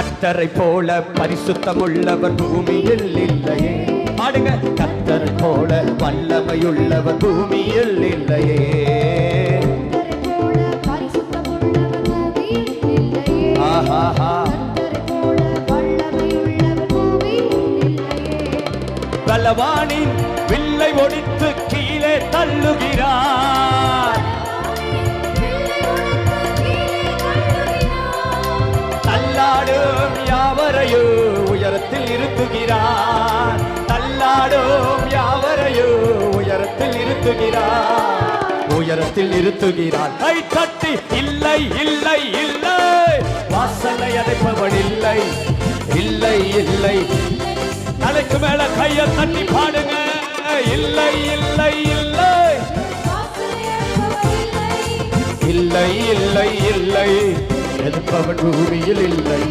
கர்த்தரை போல பரிசுத்தமுள்ளவர் பூமியில் இல்லையே. பாடுங்க. கர்த்தரை போல வல்லமையுள்ளவர் பூமியில் இல்லையே. ஆஹா. பலவானின் வில்லை ஒடித்து கீழே தள்ளுகிறார். தள்ளாடும் யாவரையோ உயரத்தில் இருத்துகிறார். தள்ளாடும் யாவரையோ உயரத்தில் இருத்துகிறார். உயரத்தில் இருத்துகிறார். கை தட்டி இல்லை இல்லை இல்லை, வாசலை அடைப்பவன் இல்லை இல்லை இல்லை. தலைக்கு மேல கைய தட்டி பாடுங்க. இல்லை இல்லை இல்லை இல்லை இல்லை இல்லை, எதிர்ப்பவன் பூமியில் இல்லை.